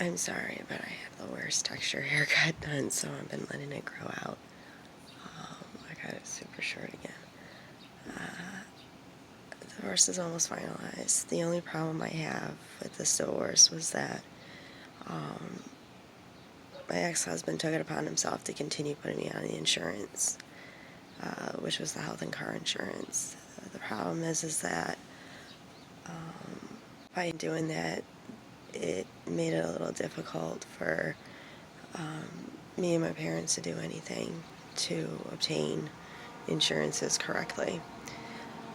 I'm sorry, but I had the worst texture haircut done, so I've been letting it grow out. I got it super short again. The divorce is almost finalized. The only problem I have with this divorce was that my ex-husband took it upon himself to continue putting me on the insurance, which was the health and car insurance. The problem is that by doing that, it made it a little difficult for me and my parents to do anything to obtain insurances correctly.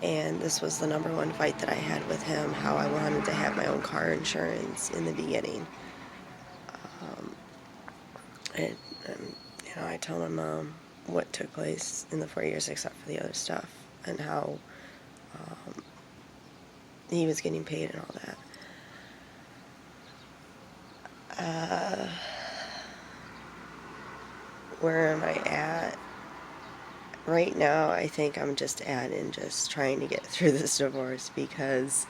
And this was the number one fight that I had with him, how I wanted to have my own car insurance in the beginning. And, I told my mom what took place in the 4 years except for the other stuff, and how he was getting paid and all that. Where am I at? Right now, I think I'm just just trying to get through this divorce, because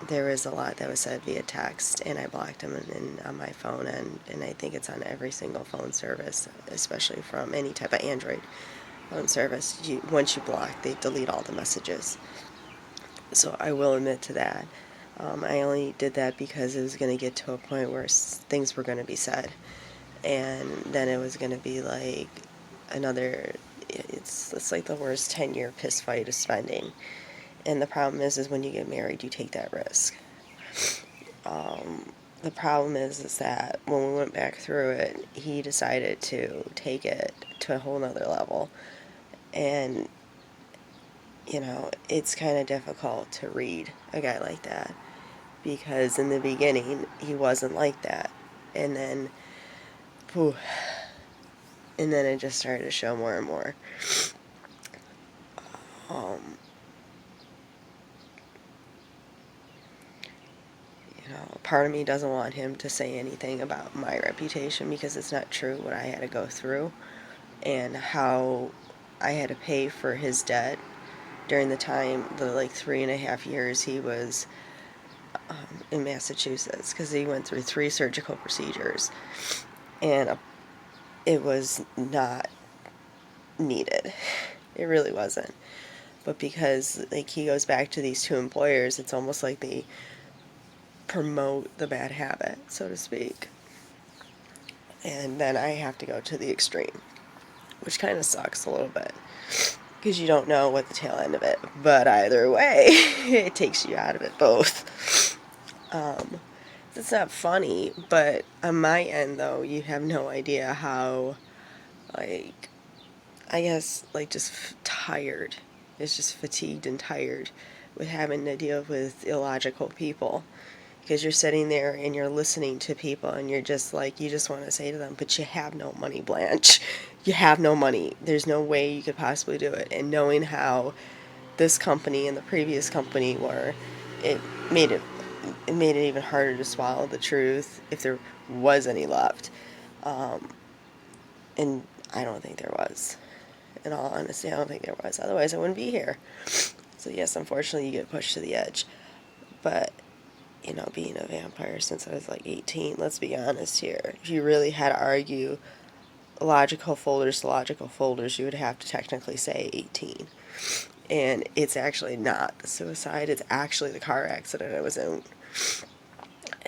there was a lot that was said via text, and I blocked him on my phone, and I think it's on every single phone service, especially from any type of Android phone service. Once you block, they delete all the messages. So I will admit to that. I only did that because it was going to get to a point where things were going to be said, and then it was going to be like it's like the worst 10-year piss fight of spending. And the problem is when you get married, you take that risk. The problem is that when we went back through it, he decided to take it to a whole nother level. And, it's kind of difficult to read a guy like that, because in the beginning, he wasn't like that. And then, whew, and then it just started to show more and more. Part of me doesn't want him to say anything about my reputation, because it's not true what I had to go through and how I had to pay for his debt during the time, the 3.5 years he was in Massachusetts, because he went through 3 surgical procedures, and it was not needed. It really wasn't. But because he goes back to these 2 employers, it's almost like they promote the bad habit, so to speak. And then I have to go to the extreme, which kind of sucks a little bit, because you don't know what the tail end of it. But either way, it takes you out of it both. It's not funny, but on my end, though, you have no idea how, I guess, just tired. It's just fatigued and tired with having to deal with illogical people. Because you're sitting there and you're listening to people, and you're just you just want to say to them, but you have no money, Blanche. You have no money. There's no way you could possibly do it. And knowing how this company and the previous company were, it made it even harder to swallow the truth, if there was any left. And I don't think there was. In all honesty, I don't think there was. Otherwise, I wouldn't be here. So yes, unfortunately, you get pushed to the edge. But being a vampire since I was 18, let's be honest here. If you really had to argue logical folders to logical folders, you would have to technically say 18. And it's actually not the suicide, it's actually the car accident I was in.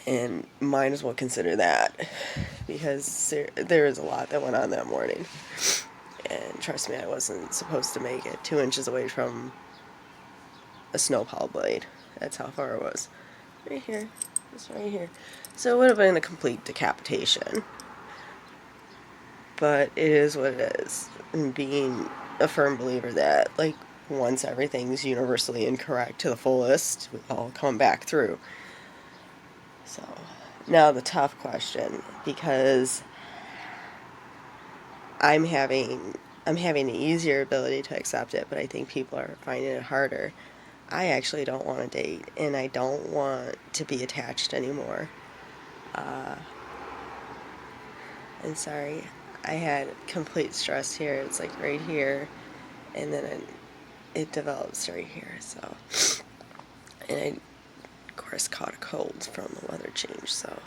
And might as well consider that, because there is a lot that went on that morning. And trust me, I wasn't supposed to make it 2 inches away from a snowplow blade. That's how far it was. Right here. It's right here. So it would have been a complete decapitation. But it is what it is. And being a firm believer that, once everything's universally incorrect to the fullest, we all come back through. So, now the tough question, because I'm having an easier ability to accept it, but I think people are finding it harder. I actually don't want to date, and I don't want to be attached anymore. I'm sorry. I had complete stress here. It's right here, and then it develops right here. So, and of course, caught a cold from the weather change, so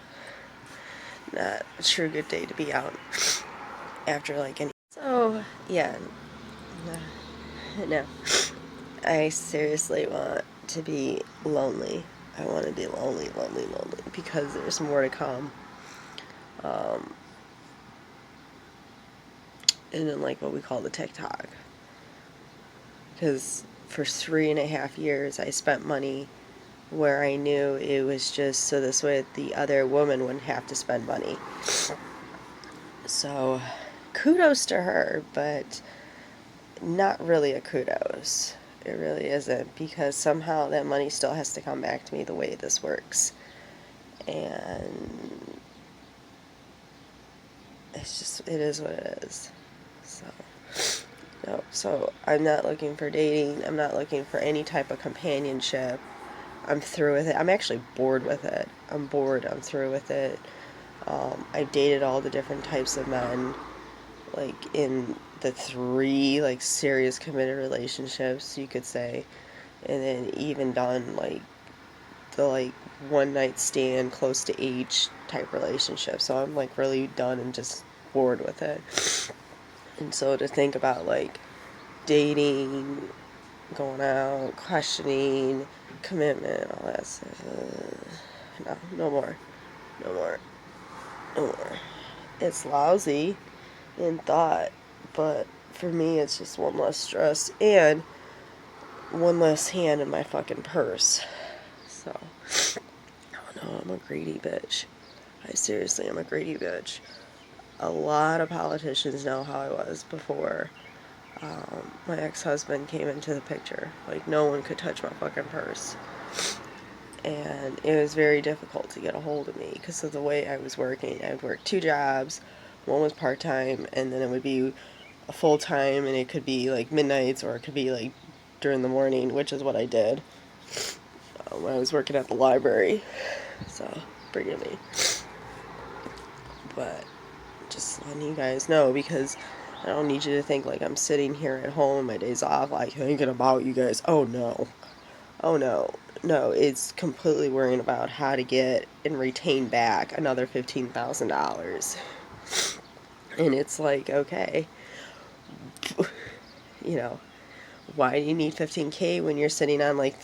not a true good day to be out after like any. So yeah, no, I seriously want to be lonely. I want to be lonely, lonely, lonely because there's more to come. And then like what we call the TikTok. Because for 3.5 years I spent money where I knew it was just so this way the other woman wouldn't have to spend money. So kudos to her, but not really a kudos. It really isn't, because somehow that money still has to come back to me the way this works. And it's just, it is what it is. So, no, so I'm not looking for dating. I'm not looking for any type of companionship. I'm through with it. I'm actually bored with it. I'm bored. I'm through with it. I've dated all the different types of men, like in the 3 like serious committed relationships, you could say, and then even done like the like one night stand close to age type relationship. So I'm like really done and just bored with it. And so to think about like dating, going out, questioning, commitment, all that stuff, no more, no more, no more. It's lousy in thought, but for me it's just one less stress and one less hand in my fucking purse. So, oh no, I'm a greedy bitch. I seriously am a greedy bitch. A lot of politicians know how I was before my ex-husband came into the picture. Like, no one could touch my fucking purse. And it was very difficult to get a hold of me because of the way I was working. I would work 2 jobs. One was part-time, and then it would be a full-time, and it could be like midnights, or it could be like during the morning, which is what I did when I was working at the library. So, forgive me. But just letting you guys know, because I don't need you to think like I'm sitting here at home on my days off like thinking about you guys. Oh no. Oh no. No, it's completely worrying about how to get and retain back another $15,000. And it's like, okay, you know, why do you need 15K when you're sitting on like